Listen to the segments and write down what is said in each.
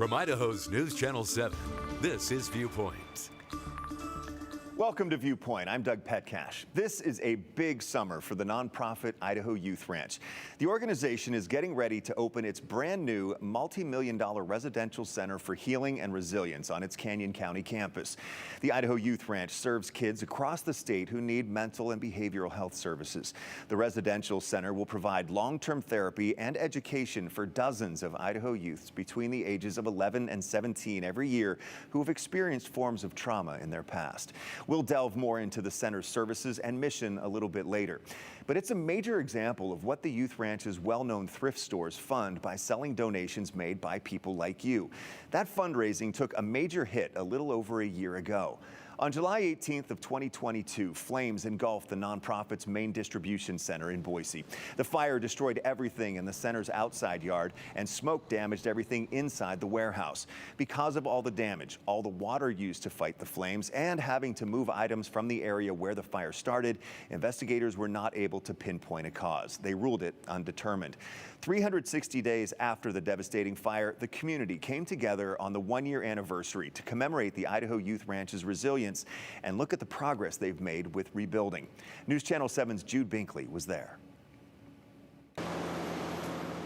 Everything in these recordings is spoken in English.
From Idaho's News Channel 7, this is Viewpoint. Welcome to Viewpoint. I'm Doug Petcash. This is a big summer for the nonprofit Idaho Youth Ranch. The organization is getting ready to open its brand new multi-million-dollar residential center for healing and resilience on its Canyon County campus. The Idaho Youth Ranch serves kids across the state who need mental and behavioral health services. The residential center will provide long-term therapy and education for dozens of Idaho youths between the ages of 11 and 17 every year who have experienced forms of trauma in their past. We'll delve more into the center's services and mission a little bit later. But it's a major example of what the Youth Ranch's well-known thrift stores fund by selling donations made by people like you. That fundraising took a major hit a little over a year ago. On July 18th of 2022, flames engulfed the nonprofit's main distribution center in Boise. The fire destroyed everything in the center's outside yard, and smoke damaged everything inside the warehouse. Because of all the damage, all the water used to fight the flames, and having to move items from the area where the fire started, investigators were not able to pinpoint a cause. They ruled it undetermined. 360 days after the devastating fire, the community came together on the one-year anniversary to commemorate the Idaho Youth Ranch's resilience and look at the progress they've made with rebuilding. News Channel 7's Jude Binkley was there.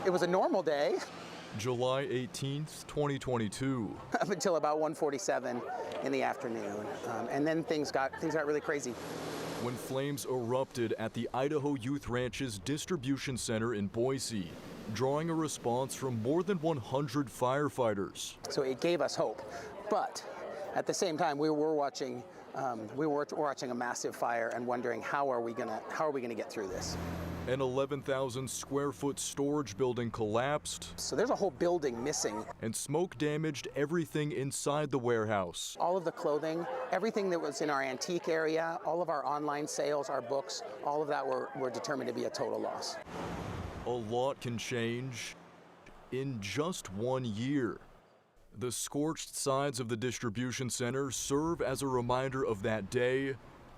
It was a normal day. July 18th, 2022. Up until about 1:47 in the afternoon. And then things got really crazy. When flames erupted at the Idaho Youth Ranch's distribution center in Boise, drawing a response from more than 100 firefighters. So it gave us hope. But at the same time, we were watching a massive fire and wondering how are we gonna get through this. An 11,000 square foot storage building collapsed. So there's a whole building missing. And smoke damaged everything inside the warehouse. All of the clothing, everything that was in our antique area, all of our online sales, our books, all of that were determined to be a total loss. A lot can change in just 1 year. The scorched sides of the distribution center serve as a reminder of that day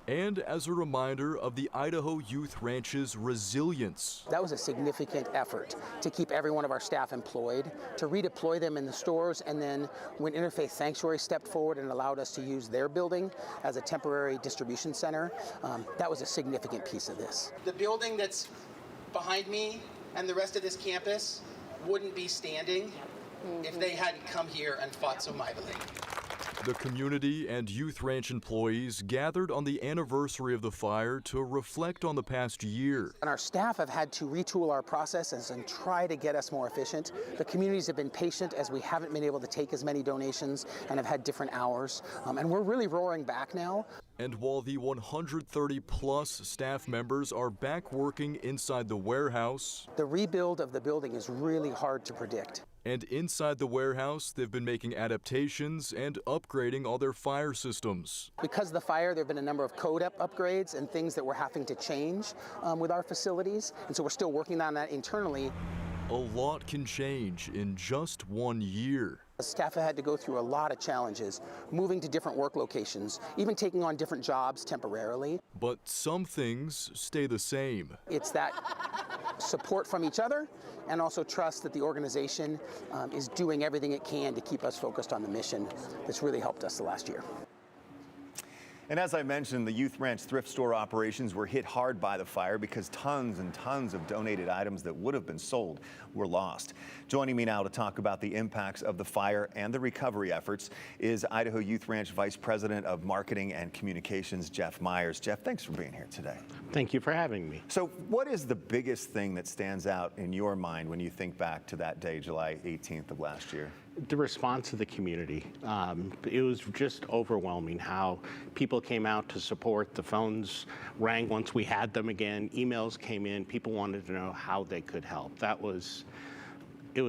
and as a reminder of the Idaho Youth Ranch's resilience. That was a significant effort to keep every one of our staff employed, to redeploy them in the stores, and then when Interfaith Sanctuary stepped forward and allowed us to use their building as a temporary distribution center, that was a significant piece of this. The building that's behind me and the rest of this campus wouldn't be standing if they hadn't come here and fought so mightily. The community and Youth Ranch employees gathered on the anniversary of the fire to reflect on the past year. And our staff have had to retool our processes and try to get us more efficient. The communities have been patient as we haven't been able to take as many donations and have had different hours. And we're really roaring back now. And while the 130 plus staff members are back working inside the warehouse, the rebuild of the building is really hard to predict. And inside the warehouse, they've been making adaptations and upgrading all their fire systems. Because of the fire, there have been a number of code upgrades and things that we're having to change with our facilities. And so we're still working on that internally. A lot can change in just 1 year. The staff have had to go through a lot of challenges, moving to different work locations, even taking on different jobs temporarily. But some things stay the same. It's that support from each other and also trust that the organization is doing everything it can to keep us focused on the mission that's really helped us the last year. And as I mentioned, the Youth Ranch thrift store operations were hit hard by the fire because tons and tons of donated items that would have been sold were lost. Joining me now to talk about the impacts of the fire and the recovery efforts is Idaho Youth Ranch Vice President of Marketing and Communications, Jeff Myers. Jeff, thanks for being here today. Thank you for having me. So what is the biggest thing that stands out in your mind when you think back to that day, July 18th of last year? The response of the community. It was just overwhelming how people came out to support. The phones rang once we had them again. Emails came in. People wanted to know how they could help. It was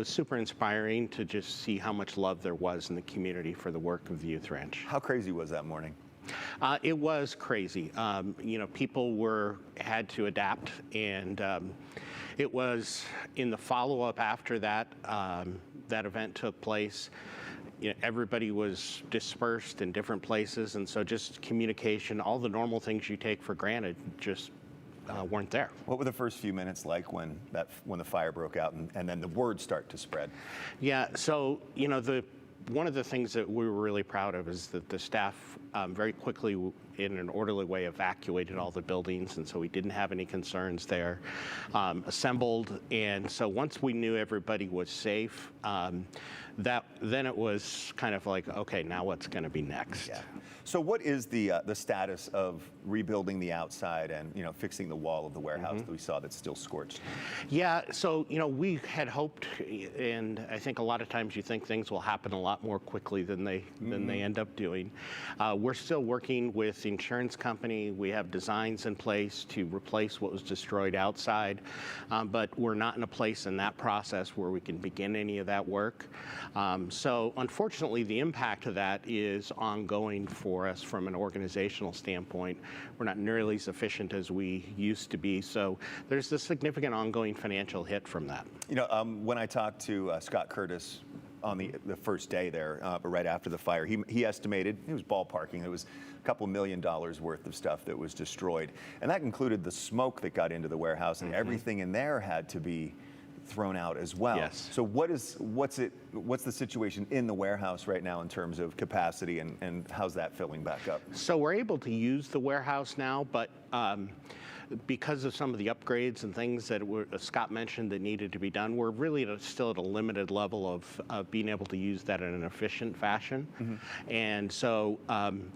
super inspiring to just see how much love there was in the community for the work of the Youth Ranch. How crazy was that morning? It was crazy. People had to adapt, and it was in the follow-up after that that event took place. Everybody was dispersed in different places, and so just communication, all the normal things you take for granted, just weren't there. What were the first few minutes like when the fire broke out and then the word started to spread? Yeah, so the one of the things that we were really proud of is that the staff very quickly, in an orderly way, evacuated all the buildings, and so we didn't have any concerns there. Assembled, and so once we knew everybody was safe, then it was kind of like, okay, now what's going to be next? Yeah. So what is the status of rebuilding the outside and fixing the wall of the warehouse that we saw that's still scorched? Yeah, so we had hoped, and I think a lot of times you think things will happen a lot more quickly than they end up doing. We're still working with the insurance company. We have designs in place to replace what was destroyed outside, but we're not in a place in that process where we can begin any of that work. So unfortunately, the impact of that is ongoing for us from an organizational standpoint. We're not nearly as efficient as we used to be, so there's a significant ongoing financial hit from that. When I talked to Scott Curtis on the first day there, right after the fire, he estimated, he was ballparking, it was a couple $1 million worth of stuff that was destroyed. And that included the smoke that got into the warehouse, and everything in there had to be thrown out as well. Yes. So what's the situation in the warehouse right now in terms of capacity, and how's that filling back up? So we're able to use the warehouse now, but because of some of the upgrades and things that Scott mentioned that needed to be done, we're really still at a limited level of being able to use that in an efficient fashion. And so,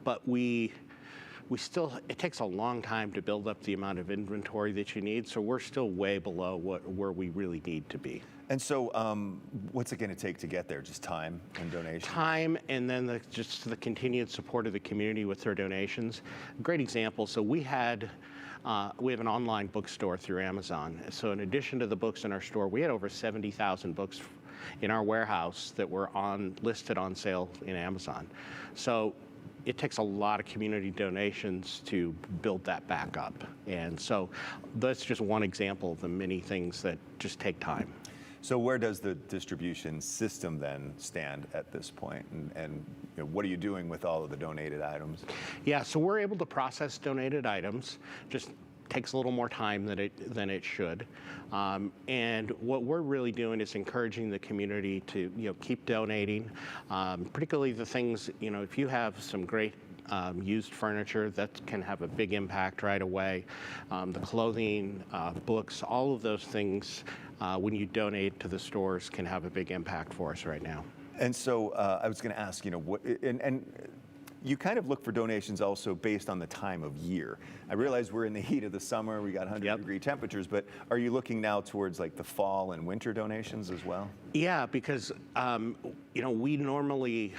but we still, it takes a long time to build up the amount of inventory that you need, so we're still way below where we really need to be. And so what's it going to take to get there? Just time and donations? Time, and then just the continued support of the community with their donations. Great example, so we have an online bookstore through Amazon. So in addition to the books in our store, we had over 70,000 books in our warehouse that were listed on sale in Amazon. So it takes a lot of community donations to build that back up. And so that's just one example of the many things that just take time. So where does the distribution system then stand at this point? And what are you doing with all of the donated items? Yeah, so we're able to process donated items. Just takes a little more time than it should. And what we're really doing is encouraging the community to keep donating, particularly the things, if you have some great used furniture, that can have a big impact right away. The clothing, books, all of those things, when you donate to the stores, can have a big impact for us right now. And so I was going to ask, what, and you kind of look for donations also based on the time of year. I realize we're in the heat of the summer, we got 100-degree temperatures, but are you looking now towards like the fall and winter donations as well? Yeah, because we normally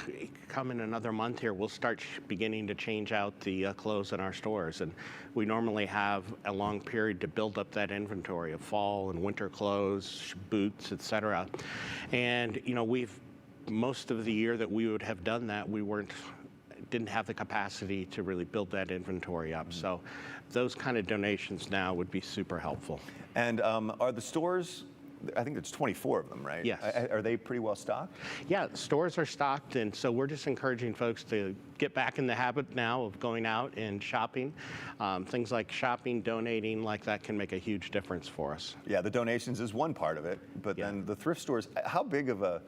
come in another month here, we'll start beginning to change out the clothes in our stores, and we normally have a long period to build up that inventory of fall and winter clothes, boots, etc. And most of the year that we would have done that, we didn't have the capacity to really build that inventory up. So those kind of donations now would be super helpful. And are the stores, I think there's 24 of them, right? Yes. Are they pretty well stocked? Yeah, the stores are stocked, and so we're just encouraging folks to get back in the habit now of going out and shopping. Things like shopping, donating, like that can make a huge difference for us. Yeah, the donations is one part of it, but then the thrift stores, how big of a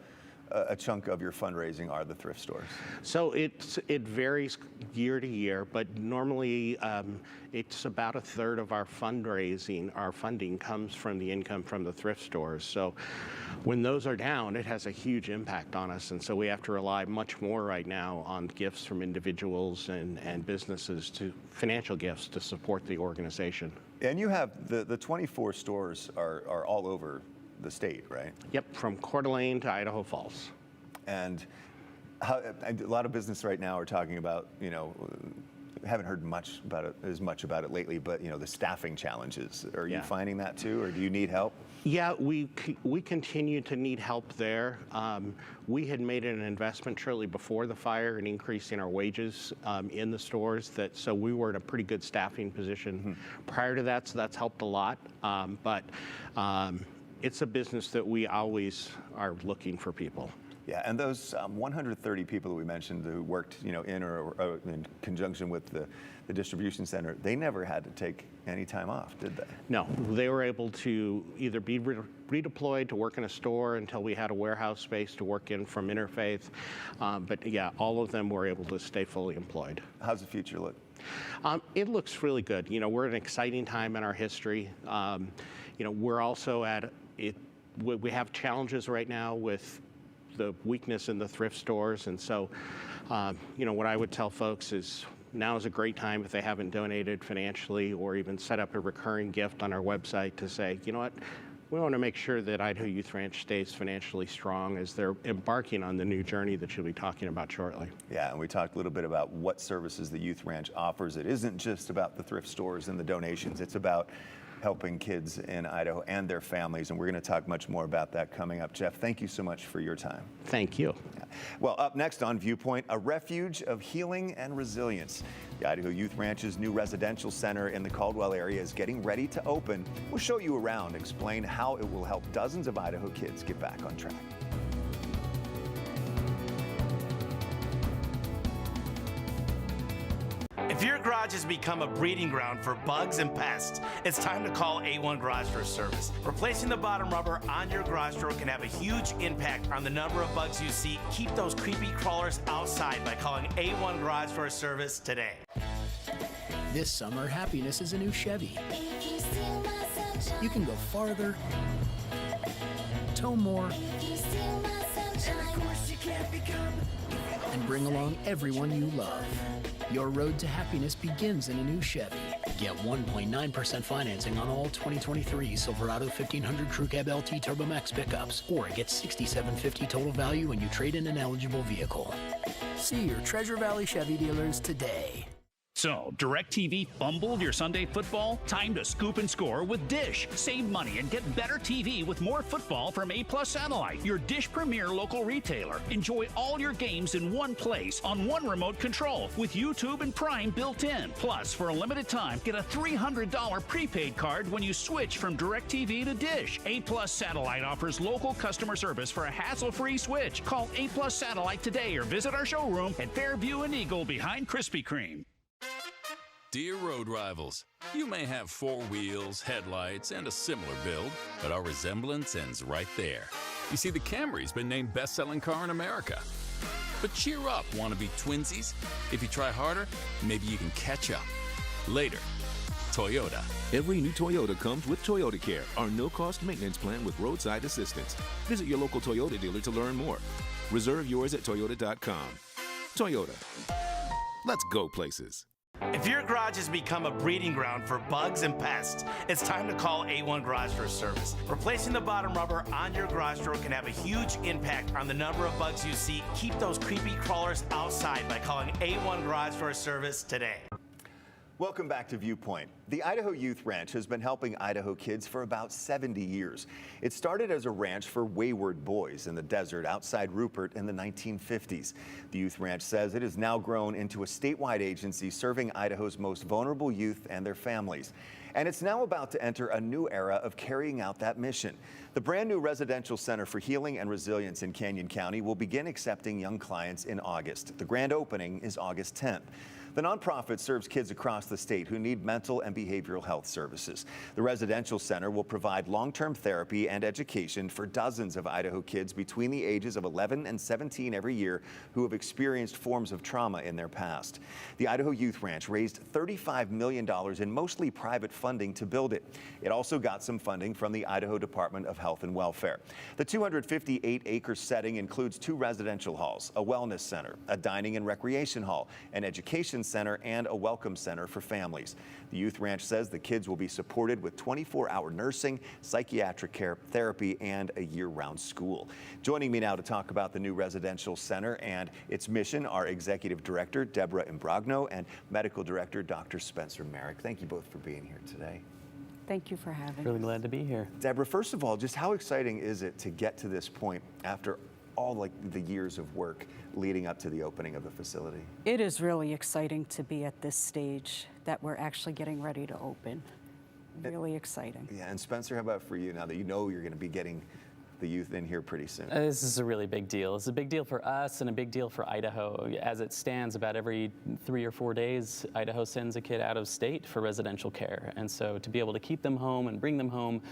chunk of your fundraising are the thrift stores? So it varies year to year, but normally it's about a third of our fundraising, our funding comes from the income from the thrift stores. So when those are down, it has a huge impact on us, and so we have to rely much more right now on gifts from individuals and businesses, financial gifts to support the organization. And you have the 24 stores are all over the state, right? Yep, from Coeur d'Alene to Idaho Falls. And a lot of business right now are talking about, haven't heard as much about it lately, but the staffing challenges. Are you finding that too, or do you need help? Yeah, we continue to need help there. We had made an investment shortly before the fire in increasing our wages in the stores, so we were in a pretty good staffing position prior to that, so that's helped a lot. But it's a business that we always are looking for people. Yeah, and those 130 people that we mentioned who worked, in or in conjunction with the distribution center, they never had to take any time off, did they? No, they were able to either be redeployed to work in a store until we had a warehouse space to work in from Interfaith. But yeah, all of them were able to stay fully employed. How's the future look? It looks really good. We're at an exciting time in our history. We're also at it. We have challenges right now with the weakness in the thrift stores, and so, what I would tell folks is now is a great time if they haven't donated financially or even set up a recurring gift on our website to say, you know what, we want to make sure that Idaho Youth Ranch stays financially strong as they're embarking on the new journey that you'll be talking about shortly. Yeah, and we talked a little bit about what services the Youth Ranch offers. It isn't just about the thrift stores and the donations. It's about helping kids in Idaho and their families, and we're going to talk much more about that coming up. Jeff, thank you so much for your time. Thank you. Yeah. Well, up next on Viewpoint, a refuge of healing and resilience. The Idaho Youth Ranch's new residential center in the Caldwell area is getting ready to open. We'll show you around, explain how it will help dozens of Idaho kids get back on track. If your garage has become a breeding ground for bugs and pests, it's time to call A1 Garage Door Service. Replacing the bottom rubber on your garage door can have a huge impact on the number of bugs you see. Keep those creepy crawlers outside by calling A1 Garage Door Service today. This summer, happiness is a new Chevy. You can go farther, tow more, and bring along everyone you love. Your road to happiness begins in a new Chevy. Get 1.9% financing on all 2023 Silverado 1500 Crew Cab LT Turbo Max pickups, or get $6,750 total value when you trade in an eligible vehicle. See your Treasure Valley Chevy dealers today. So, DirecTV fumbled your Sunday football? Time to scoop and score with Dish. Save money and get better TV with more football from A+ Satellite, your Dish Premier local retailer. Enjoy all your games in one place on one remote control with YouTube and Prime built in. Plus, for a limited time, get a $300 prepaid card when you switch from DirecTV to Dish. A+ Satellite offers local customer service for a hassle-free switch. Call A+ Satellite today or visit our showroom at Fairview and Eagle behind Krispy Kreme. Dear road rivals, you may have 4 wheels, headlights, and a similar build, but our resemblance ends right there. You see, the Camry's been named best-selling car in America. But cheer up, wannabe twinsies. If you try harder, maybe you can catch up. Later, Toyota. Every new Toyota comes with Toyota Care, our no-cost maintenance plan with roadside assistance. Visit your local Toyota dealer to learn more. Reserve yours at toyota.com. Toyota. Let's go places. If your garage has become a breeding ground for bugs and pests, it's time to call A1 Garage Door Service. Replacing the bottom rubber on your garage door can have a huge impact on the number of bugs you see. Keep those creepy crawlers outside by calling A1 Garage Door Service today. Welcome back to Viewpoint. The Idaho Youth Ranch has been helping Idaho kids for about 70 years. It started as a ranch for wayward boys in the desert outside Rupert in the 1950s. The Youth Ranch says it has now grown into a statewide agency serving Idaho's most vulnerable youth and their families. And it's now about to enter a new era of carrying out that mission. The brand new residential center for healing and resilience in Canyon County will begin accepting young clients in August. The grand opening is August 10th. The nonprofit serves kids across the state who need mental and behavioral health services. The residential center will provide long-term therapy and education for dozens of Idaho kids between the ages of 11 and 17 every year who have experienced forms of trauma in their past. The Idaho Youth Ranch raised $35 million in mostly private funding to build it. It also got some funding from the Idaho Department of Health and Welfare. The 258-acre setting includes 2 residential halls, a wellness center, a dining and recreation hall, an education center, and a welcome center for families. The Youth Ranch says the kids will be supported with 24-hour nursing, psychiatric care, therapy, and a year-round school. Joining me now to talk about the new residential center and its mission are Executive Director Deborah Imbrogno and Medical Director Dr. Spencer Merrick. Thank you both for being here today. Thank you for having us. Really glad to be here. Deborah, first of all, just how exciting is it to get to this point after all the years of work leading up to the opening of the facility? It is really exciting to be at this stage that we're actually getting ready to open. Really exciting. Yeah, and Spencer, how about for you now that you know you're going to be getting the youth in here pretty soon? This is a really big deal. It's a big deal for us and a big deal for Idaho. As it stands, about every 3 or 4 days, Idaho sends a kid out of state for residential care. And so to be able to keep them home and bring them home,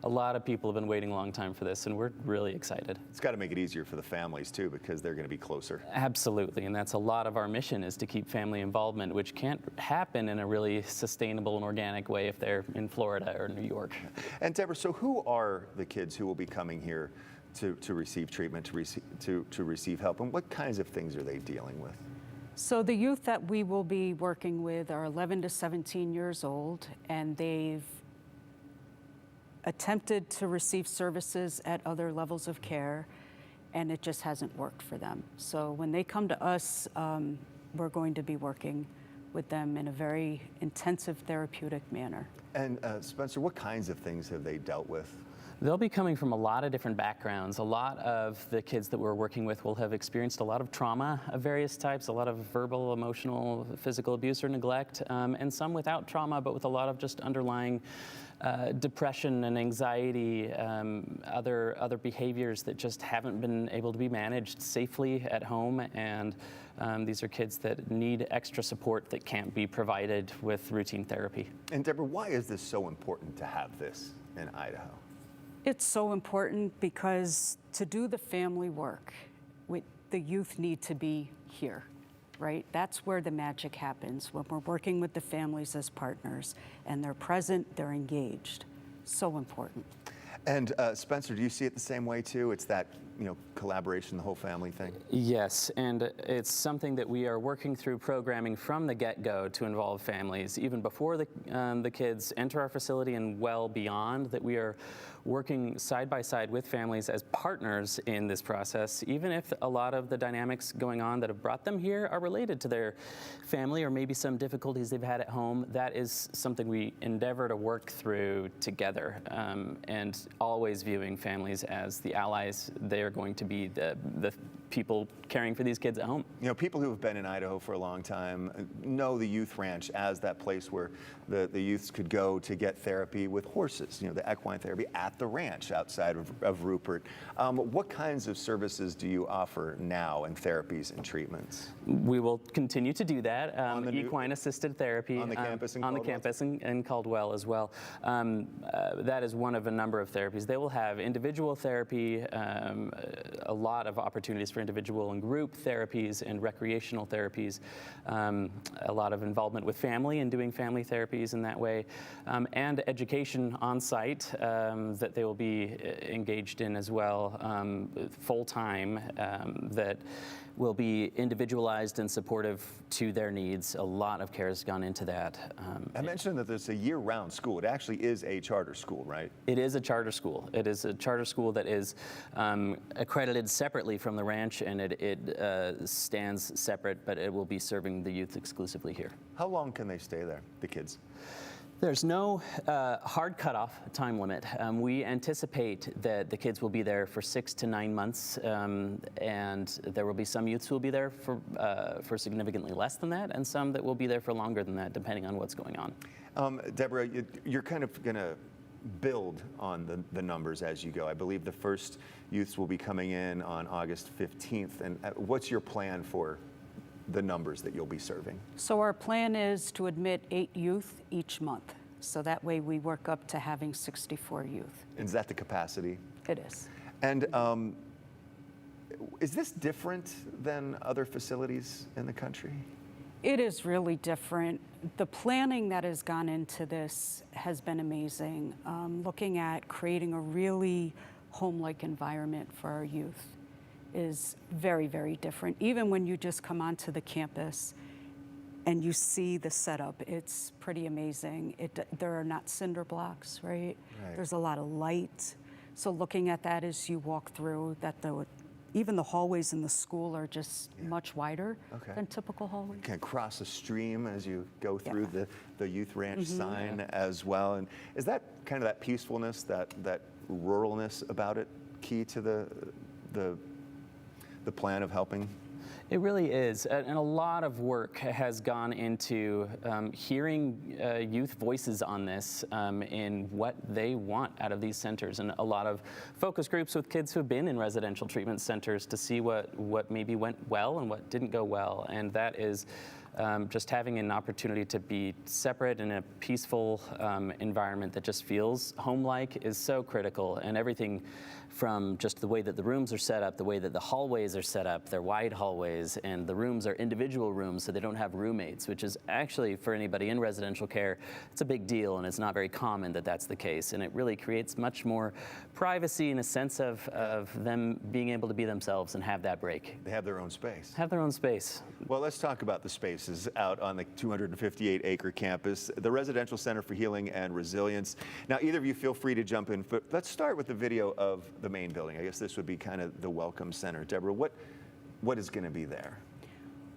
a lot of people have been waiting a long time for this, and we're really excited. It's got to make it easier for the families, too, because they're going to be closer. Absolutely, and that's a lot of our mission, is to keep family involvement, which can't happen in a really sustainable and organic way if they're in Florida or New York. And Deborah, so who are the kids who will be coming here to receive treatment, to receive help, and what kinds of things are they dealing with? So the youth that we will be working with are 11 to 17 years old, and they've attempted to receive services at other levels of care, and it just hasn't worked for them. So when they come to us, we're going to be working with them in a very intensive therapeutic manner. And Spencer, what kinds of things have they dealt with? They'll be coming from a lot of different backgrounds. A lot of the kids that we're working with will have experienced a lot of trauma of various types, a lot of verbal, emotional, physical abuse or neglect, and some without trauma, but with a lot of just underlying depression and anxiety, other behaviors that just haven't been able to be managed safely at home. And these are kids that need extra support that can't be provided with routine therapy. And Deborah, why is this so important to have this in Idaho? It's so important because to do the family work, the youth need to be here, right? That's where the magic happens, when we're working with the families as partners and they're present, they're engaged. So important. And Spencer, do you see it the same way too? It's that, collaboration, the whole family thing? Yes, and it's something that we are working through programming from the get-go to involve families, even before the kids enter our facility and well beyond, that we are working side by side with families as partners in this process, even if a lot of the dynamics going on that have brought them here are related to their family or maybe some difficulties they've had at home. That is something we endeavor to work through together, and always viewing families as the allies. They are going to be the people caring for these kids at home. People who have been in Idaho for a long time know the Youth Ranch as that place where the youths could go to get therapy with horses, the equine therapy at the ranch outside of Rupert. What kinds of services do you offer now in therapies and treatments? We will continue to do that. Equine-assisted therapy on the campus in Caldwell? On the campus in Caldwell as well. That is one of a number of therapies. They will have individual therapy, a lot of opportunities for individual and group therapies and recreational therapies, a lot of involvement with family and doing family therapies in that way, and education on site that they will be engaged in as well, full-time, that will be individualized and supportive to their needs. A lot of care has gone into that. I mentioned that there's a year-round school. It actually is a charter school, right? It is a charter school. It is a charter school that is accredited separately from the ranch, and it stands separate, but it will be serving the youth exclusively here. How long can they stay there, the kids? There's no hard cutoff time limit. We anticipate that the kids will be there for 6 to 9 months, and there will be some youths who will be there for significantly less than that, and some that will be there for longer than that, depending on what's going on. Deborah, you're kind of going to build on the numbers as you go. I believe the first youths will be coming in on August 15th, and what's your plan for the numbers that you'll be serving? So our plan is to admit 8 youth each month. So that way we work up to having 64 youth. Is that the capacity? It is. And is this different than other facilities in the country? It is really different. The planning that has gone into this has been amazing. Looking at creating a really home-like environment for our youth is very, very different. Even when you just come onto the campus and you see the setup, it's pretty amazing. There are not cinder blocks, right? There's a lot of light. So looking at that as you walk through, even the hallways in the school are just much wider than typical hallways. You can cross a stream as you go through the Youth Ranch sign as well. And is that kind of that peacefulness, that ruralness about it key to the plan of helping? It really is, and a lot of work has gone into hearing youth voices on this in what they want out of these centers, and a lot of focus groups with kids who have been in residential treatment centers to see what maybe went well and what didn't go well, and that is just having an opportunity to be separate in a peaceful environment that just feels home-like is so critical, and everything from just the way that the rooms are set up, the way that the hallways are set up, they're wide hallways, and the rooms are individual rooms so they don't have roommates, which is actually, for anybody in residential care, it's a big deal, and it's not very common that that's the case, and it really creates much more privacy and a sense of them being able to be themselves and have that break. They have their own space. Have their own space. Well, let's talk about the spaces out on the 258-acre campus, the Residential Center for Healing and Resilience. Now, either of you feel free to jump in, but let's start with the video of the main building. I guess this would be kind of the welcome center. Deborah, what is going to be there?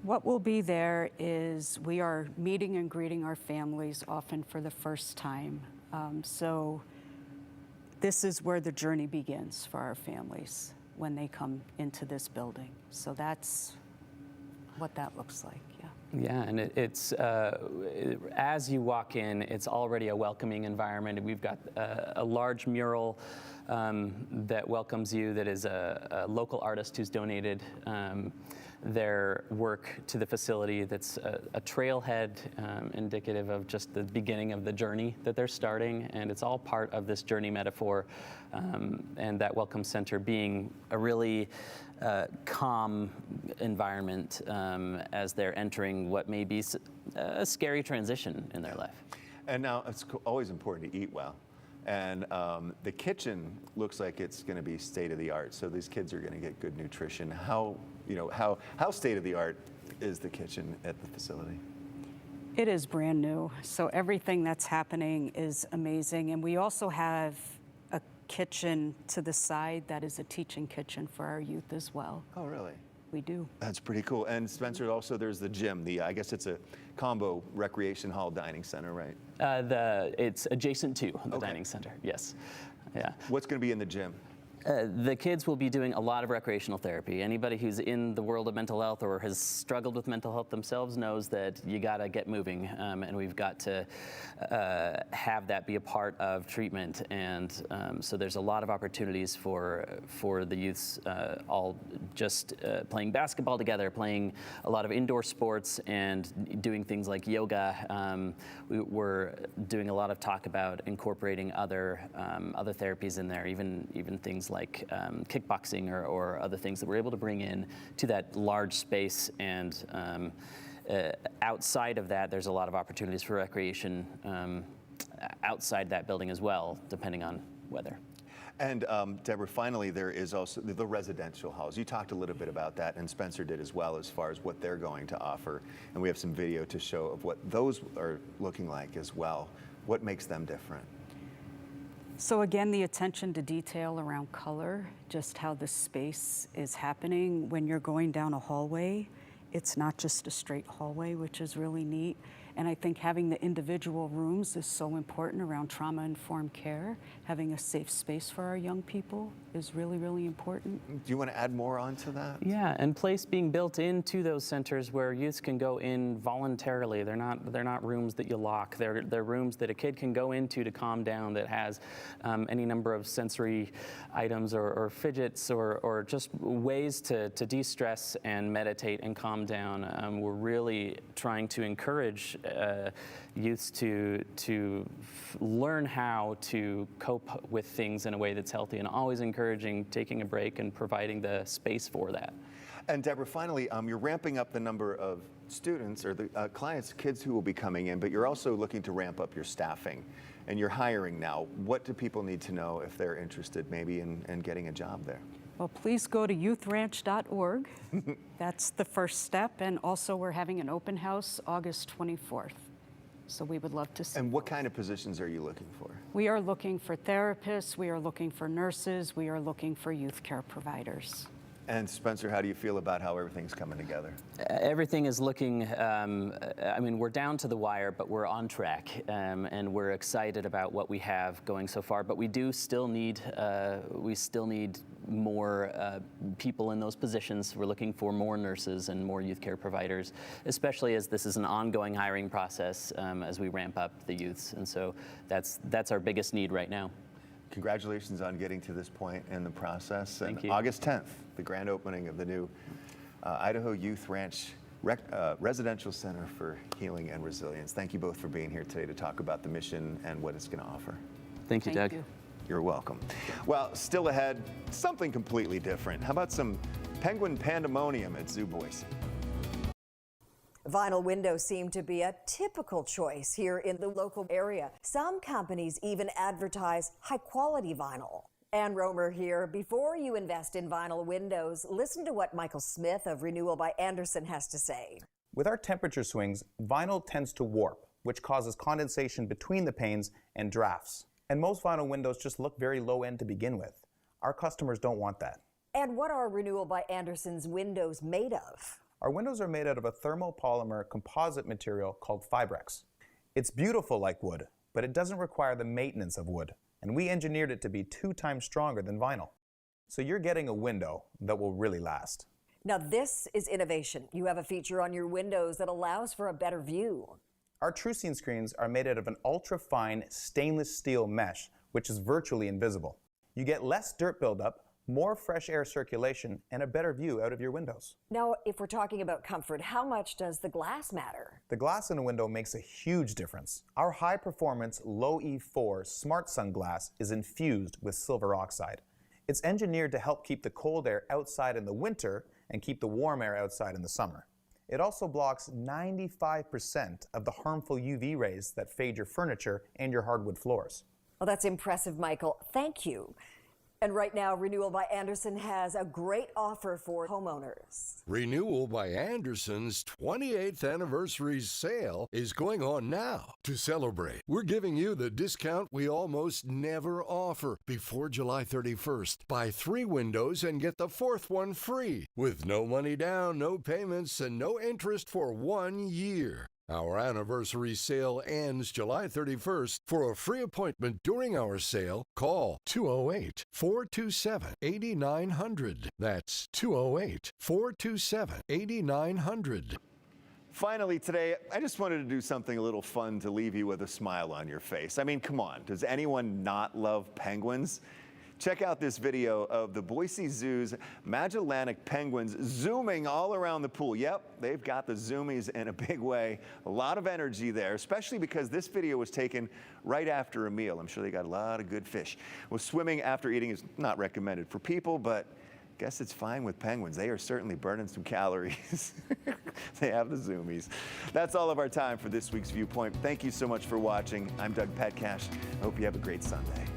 What will be there is we are meeting and greeting our families often for the first time. So this is where the journey begins for our families when they come into this building. So that's what that looks like, yeah. Yeah, and it's as you walk in, it's already a welcoming environment. We've got a large mural that welcomes you, that is a local artist who's donated their work to the facility. That's a trailhead indicative of just the beginning of the journey that they're starting, and it's all part of this journey metaphor, and that welcome center being a really calm environment as they're entering what may be a scary transition in their life. And now it's always important to eat well. And the kitchen looks like it's going to be state of the art. So these kids are going to get good nutrition. How state of the art is the kitchen at the facility? It is brand new. So everything that's happening is amazing. And we also have a kitchen to the side that is a teaching kitchen for our youth as well. Oh, really? We do. That's pretty cool. And Spencer, also there's the gym. I guess it's a combo recreation hall dining center, right? It's adjacent to the dining center, yes. Yeah. What's going to be in the gym? The kids will be doing a lot of recreational therapy. Anybody who's in the world of mental health or has struggled with mental health themselves knows that you got to get moving, and we've got to have that be a part of treatment. And so there's a lot of opportunities for the youths, all just playing basketball together, playing a lot of indoor sports, and doing things like yoga. We're doing a lot of talk about incorporating other therapies in there, even things like kickboxing or other things that we're able to bring in to that large space. And outside of that, there's a lot of opportunities for recreation outside that building as well, depending on weather. And Deborah, finally, there is also the residential halls. You talked a little bit about that, and Spencer did as well, as far as what they're going to offer. And we have some video to show of what those are looking like as well. What makes them different? So again, the attention to detail around color, just how the space is happening. When you're going down a hallway, it's not just a straight hallway, which is really neat. And I think having the individual rooms is so important around trauma-informed care. Having a safe space for our young people is really, really important. Do you want to add more onto that? Yeah, and place being built into those centers where youths can go in voluntarily. They're not rooms that you lock. They're rooms that a kid can go into to calm down, that has any number of sensory items or fidgets or just ways to de-stress and meditate and calm down. We're really trying to encourage youths to learn how to cope with things in a way that's healthy, and always encouraging taking a break and providing the space for that. And Deborah, finally, you're ramping up the number of students or the clients, kids who will be coming in, but you're also looking to ramp up your staffing, and you're hiring now. What do people need to know if they're interested maybe in getting a job there? Well, please go to youthranch.org. That's the first step. And also we're having an open house August 24th. So we would love to see. And what kind of positions are you looking for? We are looking for therapists. We are looking for nurses. We are looking for youth care providers. And Spencer, how do you feel about how everything's coming together? Everything is looking, I mean, we're down to the wire, but we're on track, and we're excited about what we have going so far. But we do still need, more people in those positions. We're looking for more nurses and more youth care providers, especially as this is an ongoing hiring process as we ramp up the youths. And so that's our biggest need right now. Congratulations on getting to this point in the process. Thank you. August 10th, the grand opening of the new Idaho Youth Ranch Residential Center for Healing and Resilience. Thank you both for being here today to talk about the mission and what it's going to offer. Thank you, Doug. You're welcome. Well, still ahead, something completely different. How about some penguin pandemonium at Zoo Boise? Vinyl windows seem to be a typical choice here in the local area. Some companies even advertise high-quality vinyl. Ann Romer here. Before you invest in vinyl windows, listen to what Michael Smith of Renewal by Andersen has to say. With our temperature swings, vinyl tends to warp, which causes condensation between the panes and drafts. And most vinyl windows just look very low-end to begin with. Our customers don't want that. And what are Renewal by Andersen's windows made of? Our windows are made out of a thermopolymer composite material called Fibrex. It's beautiful like wood, but it doesn't require the maintenance of wood, and we engineered it to be 2 times stronger than vinyl. So you're getting a window that will really last. Now this is innovation. You have a feature on your windows that allows for a better view. Our TrueScene screens are made out of an ultra-fine stainless steel mesh, which is virtually invisible. You get less dirt buildup, more fresh air circulation, and a better view out of your windows. Now, if we're talking about comfort, how much does the glass matter? The glass in a window makes a huge difference. Our high-performance low E4 Smart Sun glass is infused with silver oxide. It's engineered to help keep the cold air outside in the winter and keep the warm air outside in the summer. It also blocks 95% of the harmful UV rays that fade your furniture and your hardwood floors. Well, that's impressive, Michael. Thank you. And right now, Renewal by Andersen has a great offer for homeowners. Renewal by Andersen's 28th anniversary sale is going on now. To celebrate, we're giving you the discount we almost never offer before July 31st. Buy 3 windows and get the 4th one free with no money down, no payments, and no interest for 1 year. Our anniversary sale ends July 31st. For a free appointment during our sale, call 208-427-8900. That's 208-427-8900. Finally today, I just wanted to do something a little fun to leave you with a smile on your face. I mean, come on, does anyone not love penguins? Check out this video of the Boise Zoo's Magellanica penguins zooming all around the pool. Yep, they've got the zoomies in a big way. A lot of energy there, especially because this video was taken right after a meal. I'm sure they got a lot of good fish. Well, swimming after eating is not recommended for people, but I guess it's fine with penguins. They are certainly burning some calories. They have the zoomies. That's all of our time for this week's Viewpoint. Thank you so much for watching. I'm Doug Petcash. I hope you have a great Sunday.